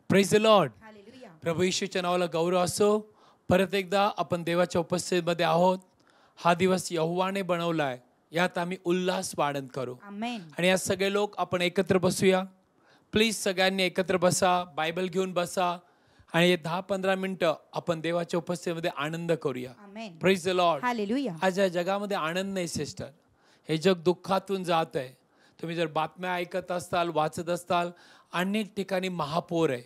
Praise the Lord. Hallelujah. प्रभू येशूच्या नावाला गौरव असो. परत एकदा आपण देवाच्या उपस्थितीमध्ये आहोत. हा दिवस यहोवाने बनवलाय, यात आम्ही उल्हास आनंद करू. आमेन. आणि आज सगळे लोक आपण एकत्र बसूया. प्लीज सगळ्यांनी एकत्र बसा, बायबल घेऊन बसा आणि 10-15 मिनिटं आपण देवाच्या उपस्थितीमध्ये आनंद करूया. Amen. Praise the Lord. Hallelujah. आज या जगामध्ये आनंद नाही सिस्टर. हे जग दुःखातून जात आहे. तुम्ही जर बातम्या ऐकत असताल, वाचत असताल, अनेक ठिकाणी महापूर आहे,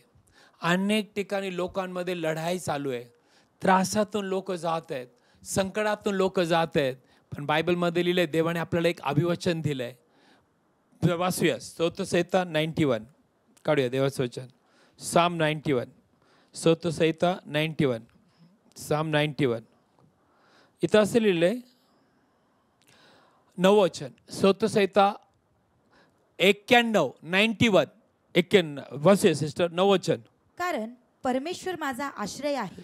अनेक ठिकाणी लोकांमध्ये लढाई चालू आहे, त्रासातून लोक जात आहेत, संकटातून लोक जात आहेत. पण बायबलमध्ये लिहिलंय, देवाने आपल्याला एक अभिवचन दिलंय. वाचूया स्तोत्रसंहिता 91. काढूया देवाचं वचन. साम 91. स्तोत्रसंहिता 91. साम 91. इथं असं लिहिलंय, नववचन. स्तोत्रसंहिता 91. 91. वाचूया सिस्टर, नववचन. कारण परमेश्वर माझा आश्रय आहे,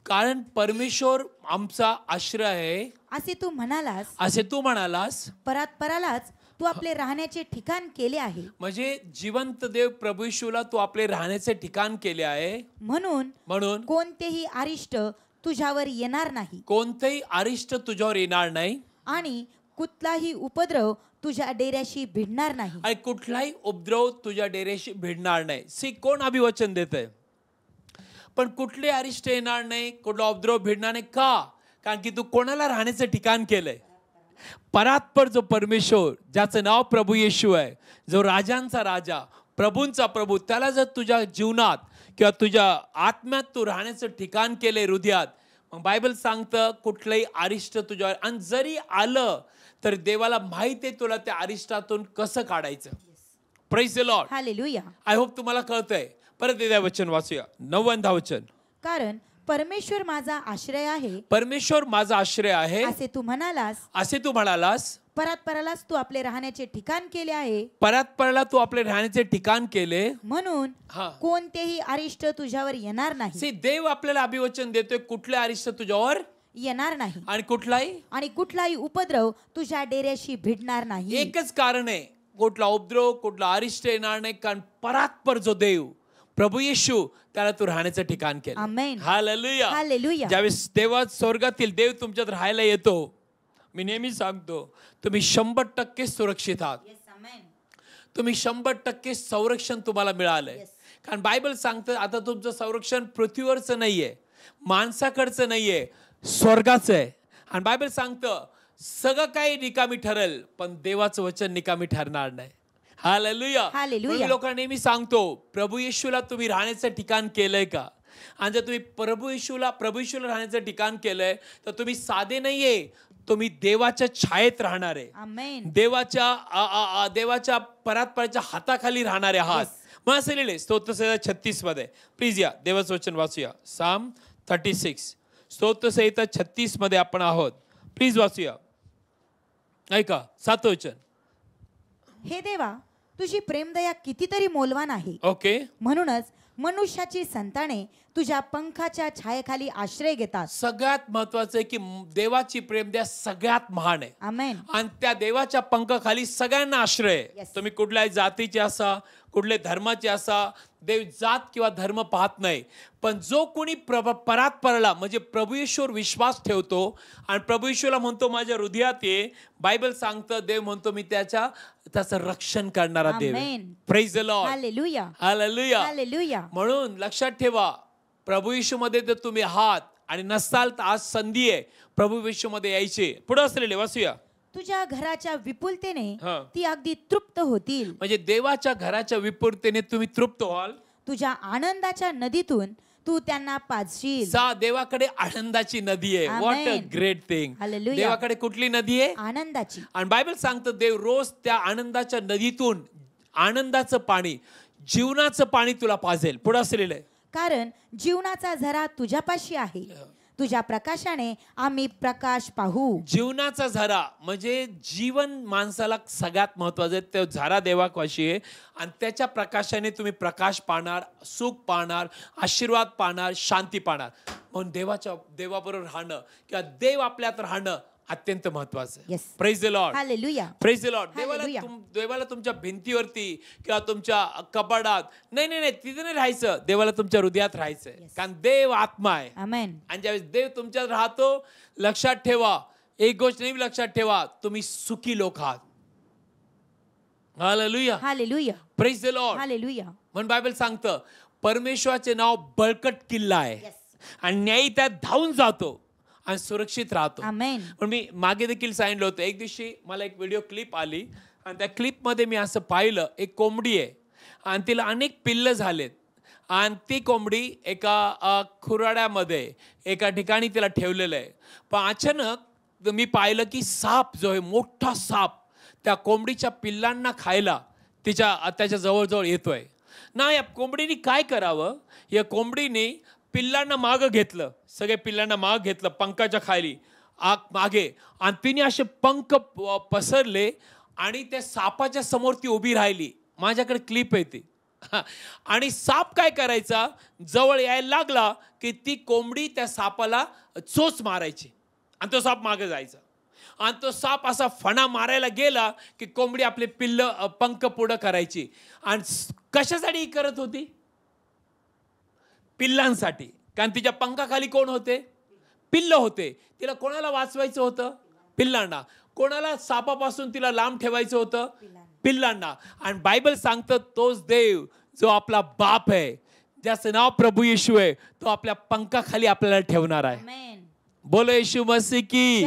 कारण परमेश्वर आमचा आश्रय आहे असे तू म्हणालास. असे तू म्हणालास. परात्परालाच तू आपले राहण्याचे ठिकाण केले आहे. म्हणजे जिवंत देव प्रभू येशूला तू आपले राहण्याचे ठिकाण केले आहे. म्हणून कोणतेही अरिष्ट तुझ्यावर येणार नाही, कोणतेही अरिष्ट तुझ्यावर येणार नाही, आणि कुठलाही उपद्रव तुझ्या डेऱ्याशी भिडणार नाही. आणि कुठलाही उपद्रव तुझ्या डेऱ्याशी भिडणार नाही. सी, कोण अभिवचन देत आहे? पण कुठले अरिष्ट येणार नाही, कुठला उपद्रव भिडणार नाही. का? कारण की तू कोणाला राहण्याचं ठिकाण केलंय? परात्पर जो परमेश्वर, ज्याचं नाव प्रभू येशू आहे, जो राजांचा राजा, प्रभूंचा प्रभू, त्याला जर तुझ्या जीवनात किंवा तुझ्या आत्म्यात तू राहण्याचं ठिकाण केलंय, हृदयात, मग बायबल सांगतं कुठलंही अरिष्ट तुझ्यावर, आणि जरी आलं तर देवाला माहिती आहे तुला त्या अरिष्टातून कसं काढायचं. Praise the Lord. Hallelujah. I hope तुम्हाला कळतंय. परत एकदा वचन वाचूया, 90 वचन. कारण परमेश्वर माझा आश्रय आहे, परमेश्वर माझा आश्रय आहे असे तू म्हणालास. असे तू म्हणालास. परात्परालाच तू आपले राहण्याचे ठिकाण केले आहे. परात्परला तू आपले राहण्याचे ठिकाण केले, म्हणून हा. कोणतेही अरिष्ट तुझ्यावर येणार नाही. See, देव आपल्याला अभिवचन देतोय, कुठले अरिष्ट तुझ्यावर येणार नाही, आणि कुठलाही उपद्रव तुझ्या डेऱ्याशी भिडणार नाही. एकच कारण आहे, कुठला उपद्रव, कुठला अरिष्ट येणार नाही. कारण परात्पर जो देव प्रभू येशू, त्याला तू राहण्याचं ठिकाण केलं. आमेन. हालेलुया. हालेलुया. ज्यावेळेस देवा स्वर्गातील देव तुमच्यात राहायला येतो, मी नेहमी सांगतो, तुम्ही 100% सुरक्षित आहात. तुम्ही 100% संरक्षण तुम्हाला मिळालंय. कारण बायबल सांगतं, आता तुमचं संरक्षण पृथ्वीवरचं नाहीये, माणसाकडचं नाहीये, स्वर्गाचं आहे. आणि बायबल सांगतं सगळं काही निकामी ठरेल, पण देवाचं वचन निकामी ठरणार नाही. हालेलुया. हालेलुया. मी लोकांना नेहमी सांगतो, प्रभू येशूला तुम्ही राहण्याचं ठिकाण केलंय का? आणि जर तुम्ही प्रभू येशूला राहण्याचं ठिकाण केलंय, तर तुम्ही साधे नाहीये, तुम्ही देवाच्या छायेत राहणार आहे. आमेन. देवाच्या परात्पराच्या हाताखाली राहणारे आहात. मग असं लिहिले स्तोत्रसंहिता 36 मध्ये. प्लीज या देवाचं वचन वाचूया. साम 36. स्तोत्रसंहिता 36 मध्ये आपण आहोत. प्लीज वाचूया. ऐका 7 वचन. हे देवा, तुझी प्रेमदया कितीतरी मौल्यवान आहे. ओके. म्हणूनच मनुष्याची संताने तुझ्या पंखाच्या छायेखाली आश्रय घेतात. सगळ्यात महत्वाचं आहे की देवाची प्रेमदया सगळ्यात महान आहे. आमेन. आणि त्या देवाच्या पंखाखाली सगळ्यांना आश्रय आहे. Yes. तुम्ही कुठल्याही जातीचे असा, कुठले धर्माचे असा, देव जात किंवा धर्म पाहत नाही. पण जो कोणी परात्परला म्हणजे प्रभू येशूवर विश्वास ठेवतो आणि प्रभू येशूला म्हणतो माझ्या हृदयात ये, बायबल सांगतं देव म्हणतो मी त्याचं रक्षण करणारा देव. Amen. Praise the Lord. Hallelujah. Hallelujah. Hallelujah. म्हणून लक्षात ठेवा, प्रभू येशूमध्ये जर तुम्ही आहात आणि नसाल तर आज संधी आहे प्रभू येशूमध्ये यायची. पुढे असलेले वाचूया. तुझ्या घराच्या विपुलतेने हा. ती अगदी तृप्त होतील. म्हणजे देवाच्या घराच्या विपुलतेने तुम्ही तृप्त व्हाल. तुझ्या आनंदाच्या नदीतून तू त्यांना पाजशील. देवाकडे आनंदाची नदी आहे. Amen. What a great thing. Hallelujah. देवाकडे कुठली नदी आहे? आनंदाची. आणि बायबल सांगतं देव रोज त्या आनंदाच्या नदीतून आनंदाचं पाणी, जीवनाचं पाणी तुला पाजेल. पुढे असलेलं आहे. कारण जीवनाचा झरा तुझ्यापाशी आहे, तुझ्या प्रकाशाने आम्ही प्रकाश पाहू. जीवनाचा झरा म्हणजे जीवन माणसाला सगळ्यात महत्वाचं आहे. तो झरा देवापाशी आहे आणि त्याच्या प्रकाशाने तुम्ही प्रकाश पाहणार, सुख पाहणार, आशीर्वाद पाहणार, शांती पाहणार. म्हणून देवाबरोबर राहणं किंवा देव आपल्यात राहणं अत्यंत महत्वाचं आहे. Yes. Praise the Lord. Hallelujah. Praise the Lord. Hallelujah. देवाला तुमच्या भिंतीवरती किंवा तुमच्या कपाडात नाही तिथे नाही राहायचं. देवाला तुमच्या हृदयात राहायचंय. कारण देव आत्मा आहे. आमेन. आणि ज्यावेळेस देव तुमच्यात राहतो, लक्षात ठेवा, एक गोष्ट नेहमी लक्षात ठेवा, तुम्ही सुखी लोक आहात. Hallelujah. Hallelujah. Praise the Lord. Hallelujah. म्हणून बायबल सांगतं परमेश्वराचे नाव बळकट किल्ला आहे आणि न्यायी त्यात धावून जातो आणि सुरक्षित राहतो. आमेन. पण मी मागे देखील सांगितलं होतं, एक दिवशी मला एक व्हिडिओ क्लिप आली आणि त्या क्लिपमध्ये मी असं पाहिलं, एक कोंबडी आहे आणि तिला अनेक पिल्लं झालेत आणि ती कोंबडी एका खुराड्यामध्ये एका ठिकाणी तिला ठेवलेलं आहे. पण अचानक मी पाहिलं की साप जो आहे, मोठा साप त्या कोंबडीच्या पिल्लांना खायला त्याच्या जवळजवळ येतोय ना. या कोंबडीने काय करावं, या कोंबडीने पिल्लांना मागं घेतलं, सगळे पिल्लांना मागं घेतलं पंखाच्या खाली मागे, आणि तिने असे पंख पसरले आणि त्या सापाच्या समोर ती उभी राहिली. माझ्याकडे क्लिप आहे ती. आणि साप काय करायचा, जवळ यायला लागला की ती कोंबडी त्या सापाला चोच मारायची आणि तो साप मागे जायचा. आणि तो साप असा फणा मारायला गेला की कोंबडी आपले पंख पुढं करायची. आणि कशासाठी करत होती? पिल्लांसाठी. कारण तिच्या पंखाखाली कोण होते? पिल्ल होते. तिला कोणाला वाचवायचं होतं? पिल्लांना. कोणाला सापापासून तिला लांब ठेवायचं होतं? पिल्लांना. आणि बायबल सांगतं तोच देव जो आपला बाप आहे, ज्याचं नाव प्रभू येशू आहे, तो आपल्या पंखाखाली आपल्याला ठेवणार आहे. बोलो येशू मसीह की.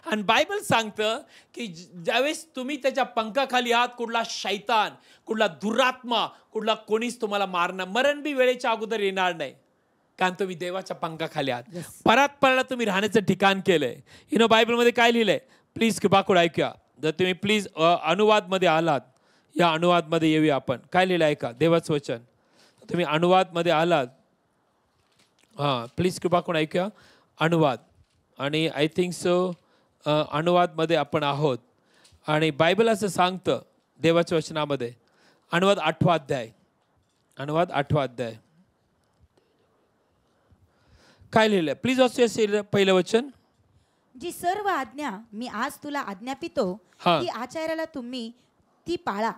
आणि बायबल सांगतं की ज्यावेळेस तुम्ही त्याच्या पंखाखाली आहात, कुठला शैतान, कुठला दुरात्मा, कुठला कोणीच तुम्हाला मारणार, मरण बी वेळेच्या अगोदर येणार नाही, कारण तुम्ही देवाच्या पंखाखाली आहात. परात्पराला तुम्ही राहण्याचं ठिकाण केलंय. बायबलमध्ये काय लिहिलंय? प्लीज कृपाकूड ऐका. जर तुम्ही प्लीज अनुवादमध्ये आलात, या अनुवादमध्ये येऊया आपण. काय लिहिलं ऐका, देवाचं वचन. तुम्ही अनुवादमध्ये आलात, हां प्लीज कृपाकूड ऐका. अनुवाद, आणि आय थिंक सो अनुवादमध्ये आपण आहोत. आणि बायबल असं सांगतं देवाच्या वचनामध्ये, अनुवाद 8वा अध्याय, अनुवाद 8वा अध्याय. काय लिहिलंय? प्लीज वाचूया पहिलं वचन. जी सर्व आज्ञा मी आज तुला आज्ञापितो ती आचार्याला तुम्ही ती पाळा,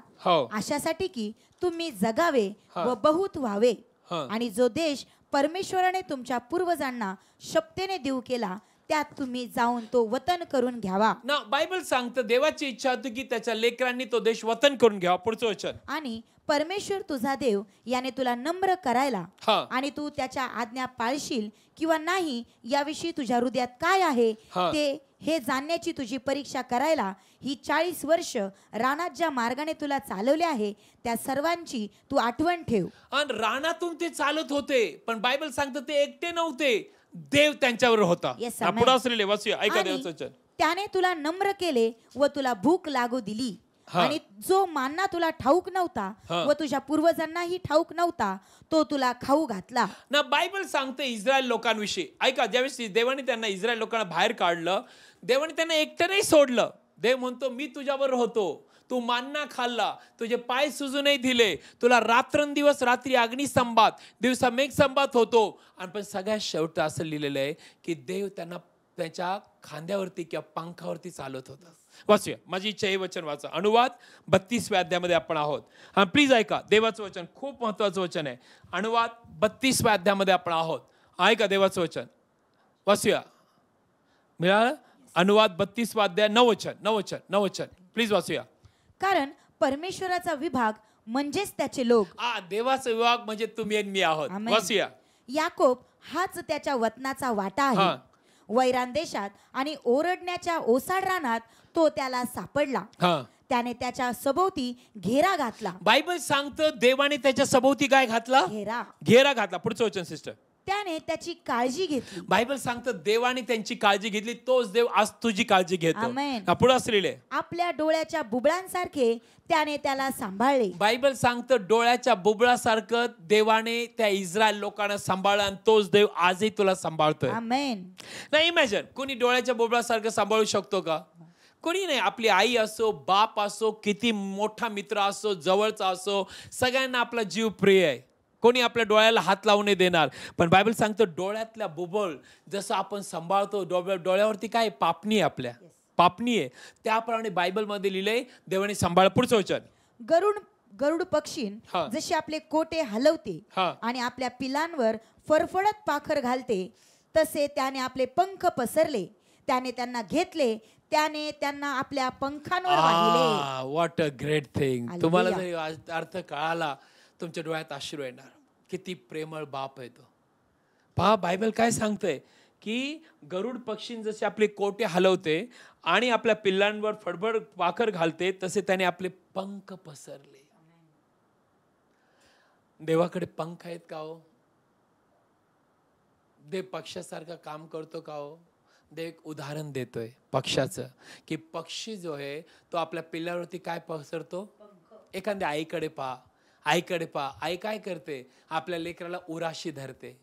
अशासाठी की तुम्ही जगावे व बहुत व्हावे, आणि जो देश परमेश्वराने तुमच्या पूर्वजांना शपथेने देऊ केला त्यात तुम्ही जाऊन तो वतन करून घ्यावा. ना बायबल सांगतं देवाची इच्छा होती की त्याच्या लेकरांनी तो देश वतन करून घ्यावा. पुढचं वचन. आणि परमेश्वर तुझा देव याने तुला नम्र करायला आणि तू त्याच्या आज्ञा पाळशील किंवा नाही याविषयी तुझ्या हृदयात काय आहे ते हे जाणण्याची तुझी परीक्षा करायला ही 40 वर्ष रानात ज्या मार्गाने तुला चालवले आहे त्या सर्वांची तू आठवण ठेव. आणि रानातून ते चालत होते, पण बायबल सांगतं ते एकटे नव्हते, देव त्यांच्यावर होता. पुढे असलेले वाचूया, ऐका देवाचं वचन. त्याने तुला नम्र केले व तुला भूक लागू दिली, आणि जो मान्ना तुला ठाऊक नव्हता व तुझ्या पूर्वजांनाही ठाऊक नव्हता तो तुला खाऊ घातला. ना बायबल सांगते इस्रायल लोकांविषयी. ऐका, ज्यावेळेस देवाने त्यांना इस्रायल लोकांना बाहेर काढलं, देवाने त्यांना एकटं नाही सोडलं. देव म्हणतो मी तुझ्यावर होतो, तू मान्ना खाल्ला, तुझे पाय सुजू नाही दिले, तुला रात्रंदिवस रात्री अग्निस्तंभात दिवसा मेघस्तंभात होतो. आणि पण सगळ्यात शेवट असं लिहिलेलं आहे की देव त्यांना त्याच्या खांद्यावरती किंवा पंखावरती चालत होता. वाचूया, माझी इच्छा हे वचन वाचा. अनुवाद 32व्या अध्यायामध्ये आपण आहोत. हा प्लीज ऐका, देवाचं वचन खूप महत्वाचं वचन आहे. अनुवाद 32व्या अध्यायामध्ये आपण आहोत. ऐका देवाचं वचन, वाचूया. मिळालं? अनुवाद 32वा अध्याय 9 वचन प्लीज वाचूया. कारण परमेश्वराचा विभाग म्हणजेच त्याचे लोक. देवाचा विभाग म्हणजे तुम्ही आणि मी आहोत. वाचूया. याकोब हाच त्याच्या वतनाचा वाटा आहे. वैरान देशात आणि ओरडण्याच्या ओसाड रानात तो त्याला सापडला. त्याने त्याच्या सभोवती घेरा घातला. बायबल सांगतं देवाने त्याच्या सभोवती काय घातला? घेरा घातला. पुढचं वचन सिस्टर. त्याने त्याची काळजी घेतली. बायबल सांगतं देवाने त्यांची काळजी घेतली, तोच देव आज तुझी काळजी घेतो. पुढे असलेले आपल्या डोळ्याच्या बुबळांसारखे त्याने त्याला सांभाळले. बायबल सांगतं डोळ्याच्या बुबळासारखं देवाने त्या इस्रायल लोकांना सांभाळलं, आणि तोच देव आजही तुला सांभाळतोय. आमेन. नाही इमॅजिन, कोणी डोळ्याच्या बुबळासारखं सांभाळू शकतो का? कोणी नाही. आपली आई असो, बाप असो, किती मोठा मित्र असो, जवळचा असो, सगळ्यांना आपला जीव प्रिय आहे. कोणी आपल्या डोळ्याला हात लावू नाही देणार. पण बायबल सांगतो डोळ्यातल्या बुबुळ जसं आपण सांभाळतो, डोळ्यावरती काय पापणी आहे, आपल्या पापणी आहे, त्याप्रमाणे बायबलमध्ये लिहिलंय देवाने सांभाळ. पुढचं वचन, गरुड पक्षी जसे आपले कोटे हलवते आणि आपल्या पिलांवर फरफडत पाखर घालते, तसे त्याने आपले पंख पसरले, त्याने त्यांना घेतले, त्याने त्यांना आपल्या पंखांवर वाहिले. What a great thing. तुम्हाला जर अर्थ कळाला तुमच्या डोळ्यात अश्रू येणार. किती प्रेमळ बाप आहे तो. पहा बायबल काय सांगतंय की गरुड पक्षी जसे आपले कोटे हलवते आणि आपल्या पिल्लांवर फडफड पाखर घालते, तसे त्याने आपले पंख पसरले. देवाकडे पंख आहेत का हो? देव पक्षासारखं काम करतो का हो? देव एक उदाहरण देतोय पक्षाचं, की पक्षी जो आहे तो आपल्या पिल्लावरती काय पसरतो? एखाद्या आईकडे पहा, आई काय करते? आपल्या लेकराला उराशी धरते,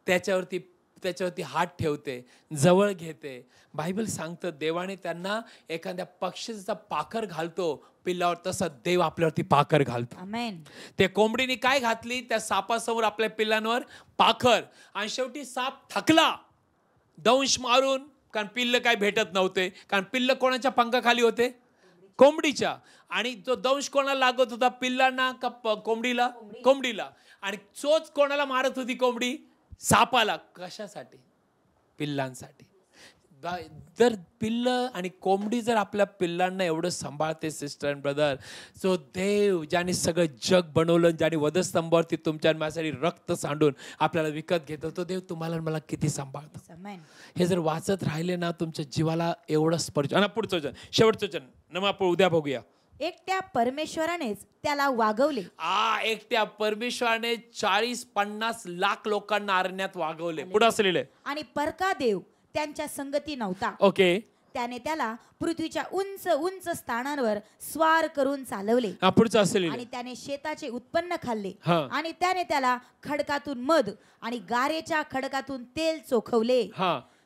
त्याच्यावरती हात ठेवते, जवळ घेते. बायबल सांगतं देवाने त्यांना एखाद्या पक्षीचा पाखर घालतो पिल्लावर, तसा देव आपल्यावरती पाखर घालतो. आमेन. ते कोंबडीने काय घातली? त्या सापासमोर आपल्या पिल्लांवर पाखर, आणि शेवटी साप थकला दंश मारून, कारण पिल्ल काय भेटत नव्हते, कारण पिल्ल कोणाच्या पंखाखाली होते? कोंबडीच्या. आणि तो दंश कोणाला लागत होता? पिल्लांना का कोंबडीला? कोंबडीला. आणि चोच कोणाला मारत होती? कोंबडी सापाला. कशासाठी? पिल्लांसाठी. जर पिल्ल आणि कोंबडी जर आपल्या पिल्लांना एवढं सांभाळते सिस्टर अँड ब्रदर, सो देव ज्याने सगळं जग बनवलं, ज्याने वधस्तंभावरती तुमच्या माझ्यासाठी रक्त सांडून आपल्याला विकत घेतो, तो देव तुम्हाला मला किती सांभाळतो. हे जर वाचत राहिले ना तुमच्या जीवाला एवढं स्पर्श. आणि पुढचं वचन, शेवटचं वचन न आपण उद्या बघूया. एकट्या परमेश्वरानेच त्याला वागवले. एकट्या परमेश्वराने 40-50 लाख लोकांना अरण्यात वागवले. पुढे असलेले आणि परका देव त्यांच्या संगती नव्हता. ओके. त्याने त्याला पृथ्वीच्या उंच उंच स्थानांवर स्वार करून चालवले. पुढचं असलेले आणि त्याने शेताचे उत्पन्न खाल्ले, आणि त्याने त्याला खडकातून मध आणि गारेच्या खडकातून तेल चोखवले.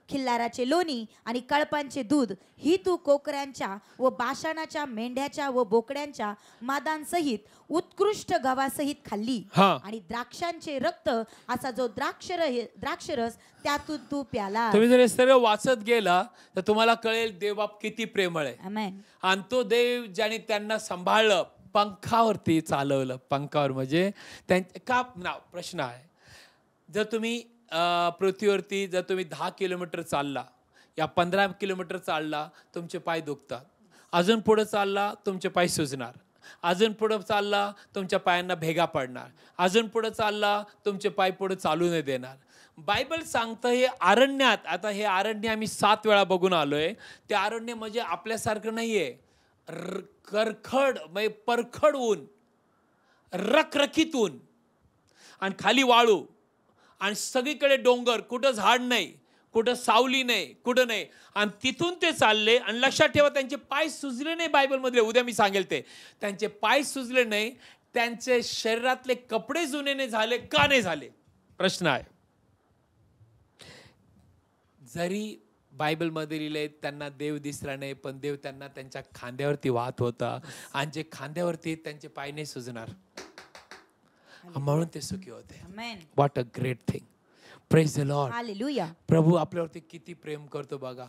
खिल्लाराचे लोणी आणि कळपांचे दूध ही तू कोकऱ्यांच्या व बाशानाच्या मेंढ्याच्या व बोकड्यांच्या मादांसहित उत्कृष्ट गव्हासहित खाल्ली. आणि द्राक्षांचे रक्त असा जो द्राक्षरस त्यातून तू प्याला. तुम्ही जर हे सर्व वाचत गेला तर तुम्हाला कळेल देवबाप किती प्रेमळ आहे. आमेन. आणि तो देव ज्याने त्यांना सांभाळलं, पंखावरती चालवलं. पंखावर म्हणजे का ना प्रश्न आहे, जर तुम्ही पृथ्वीवरती जर तुम्ही 10 किलोमीटर चालला या 15 किलोमीटर चालला, तुमचे पाय दुखतात. अजून पुढे चालला तुमचे पाय सुजणार. अजून पुढे चालला तुमच्या पायांना भेगा पडणार. अजून पुढे चालला तुमचे पाय पुढे चालू नाही देणार. बायबल सांगतं हे अरण्यात, आता हे अरण्य आम्ही 7 वेळा बघून आलोय. ते अरण्य म्हणजे आपल्यासारखं नाहीये. करखड म्हणजे परखड ऊन, रखरखीत ऊन, आणि खाली वाळू, आणि सगळीकडे डोंगर, कुठं झाड नाही, कुठं सावली नाही, कुठं नाही. आणि तिथून ते चालले. आणि लक्षात ठेवा त्यांचे पाय सुजले नाही. बायबलमध्ये उद्या मी सांगेल ते त्यांचे पाय सुजले नाही. त्यांचे शरीरातले कपडे जुने नाही झाले. का नाही झाले? प्रश्न आहे. जरी बायबलमध्ये लिहिले त्यांना देव दिसला नाही, पण देव त्यांना त्यांच्या खांद्यावरती वाहत होता. आणि जे खांद्यावरती त्यांचे पाय नाही सुजणार, म्हणून ते सुखी होते. What a great thing. Praise the Lord. Hallelujah. प्रभू आपल्यावरती किती प्रेम करतो बघा.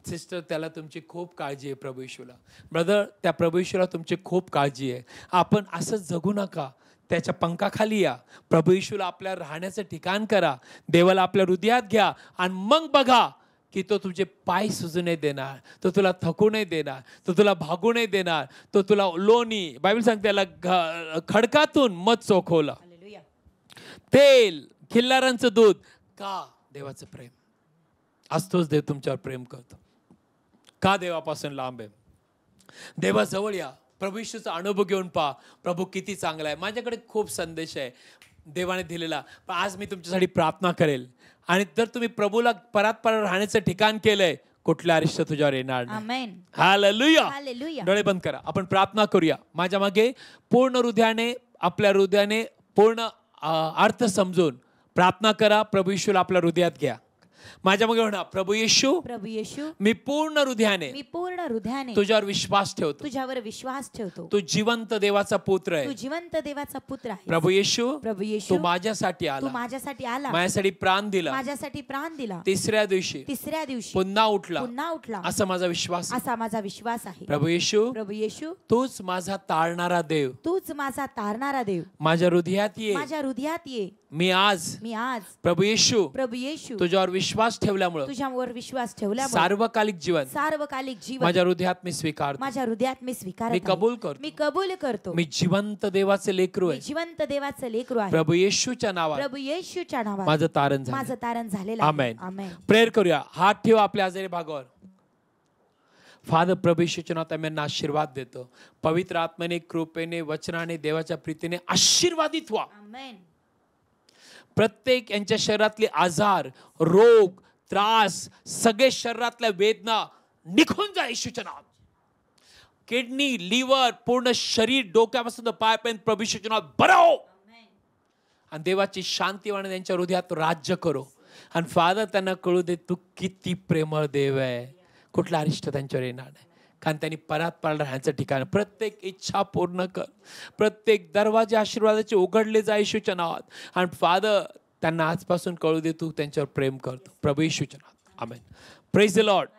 सिस्टर, त्याला तुमची खूप काळजी आहे. प्रभू येशूला. ब्रदर, त्या प्रभू येशूला तुमची खूप काळजी आहे. आपण असं जगू नका. त्याच्या पंखाखाली या. प्रभू येशूला आपल्या राहण्याचं ठिकाण करा. देवाला आपल्या हृदयात घ्या, आणि मग बघा की तो तुझे पाय सुजू नाही देणार, तो तुला थकू नाही देणार, तो तुला भागू नाही देणार, तो तुला लोणी, बायबल सांगते त्याला खडकातून मध चोखवलं, तेल, खिल्लारांचं दूध. का? देवाचं प्रेम. असतोच देव तुमच्यावर प्रेम करतो. का देवापासून लांब आहे? देवाजवळ या. प्रभू येशूचा अनुभव घेऊन पहा, प्रभू किती चांगला आहे. माझ्याकडे खूप संदेश आहे देवाने दिलेला, पण आज मी तुमच्यासाठी प्रार्थना करेल. आणि जर तुम्ही प्रभूला परत राहण्याचं ठिकाण केलंय, कुठल्या अरिष्ट तुझ्यावर येणार नाही. हालेलुया. डोळे बंद करा, आपण प्रार्थना करूया. माझ्या मागे पूर्ण हृदयाने, आपल्या हृदयाने पूर्ण अर्थ समजून प्रार्थना करा. प्रभू येशूला आपल्या हृदयात घ्या. माझ्या मग म्हणा, प्रभू येशू, प्रभू येशू, मी पूर्ण हृदयाने मी पूर्ण हृदयाने तुझ्यावर विश्वास ठेवतो. तुझ्यावर विश्वास ठेवतो. तू जिवंत देवाचा पुत्र तू आहे. जिवंत देवाचा पुत्र आहे. प्रभू येशू, प्रभू तू येशू, माझ्यासाठी तू आला, माझ्यासाठी आला, माझ्यासाठी प्राण दिला, माझ्यासाठी प्राण दिला, तिसऱ्या दिवशी तिसऱ्या दिवशी पुन्हा उठला, पुन्हा उठला, असा माझा विश्वास आहे. असा माझा विश्वास आहे. प्रभू येशू, प्रभू येशू, तूच माझा तारणारा देव, तूच माझा तारणारा देव, माझ्या हृदयात ये. माझ्या हृदयात ये. मी आज प्रभू येशू प्रभू येशू तुझ्यावर विश्वास ठेवल्यामुळे, तुझ्यावर विश्वास ठेवल्यामुळे सार्वकालिक जीवन माझ्या हृदयात मी स्वीकारतो. माझ्या हृदयात मी स्वीकारतो. मी कबूल करतो. मी कबूल करतो. मी जिवंत देवाचे लेकरू आहे. जिवंत देवाचे लेकरू आहे. प्रभू येशूच्या नावात, प्रभू येशूच्या नावात माझं तारण झालं. माझं तारण झालेलं आहे. आमेन. आमेन. प्रेयर करूया. हात ठेवा आपल्या आजारी भागावर. फादर, प्रभू येशूच्या नावात आम्ही यांना आशीर्वाद देतो. पवित्र आत्म्याने, कृपेने, वचनाने, देवाच्या प्रीतीने आशीर्वादित व्हा. आमेन. प्रत्येक यांच्या शरीरातले आजार, रोग, त्रास, सगळे शरीरातल्या वेदना निघून जा येशूच्या नावात. किडनी, लिव्हर, पूर्ण शरीर, डोक्यापासून पायापर्यंत प्रभू येशूच्या नावात बरं हो. आणि देवाची शांती वाणी त्यांच्या हृदयात राज्य करो. आणि फादर, त्यांना कळू दे तू किती प्रेमळ देव आहे. कुठला अरिष्ट त्यांच्यावर येणार नाही, कारण त्यांनी परत राहण्याचं ठिकाण. प्रत्येक इच्छा पूर्ण कर. प्रत्येक दरवाजे आशीर्वादाचे उघडले जा येशूच्या नावात. आणि फादर, त्यांना आजपासून कळू दे तू त्यांच्यावर प्रेम करतो. प्रभू येशूच्या नावात. आमेन. Praise the Lord.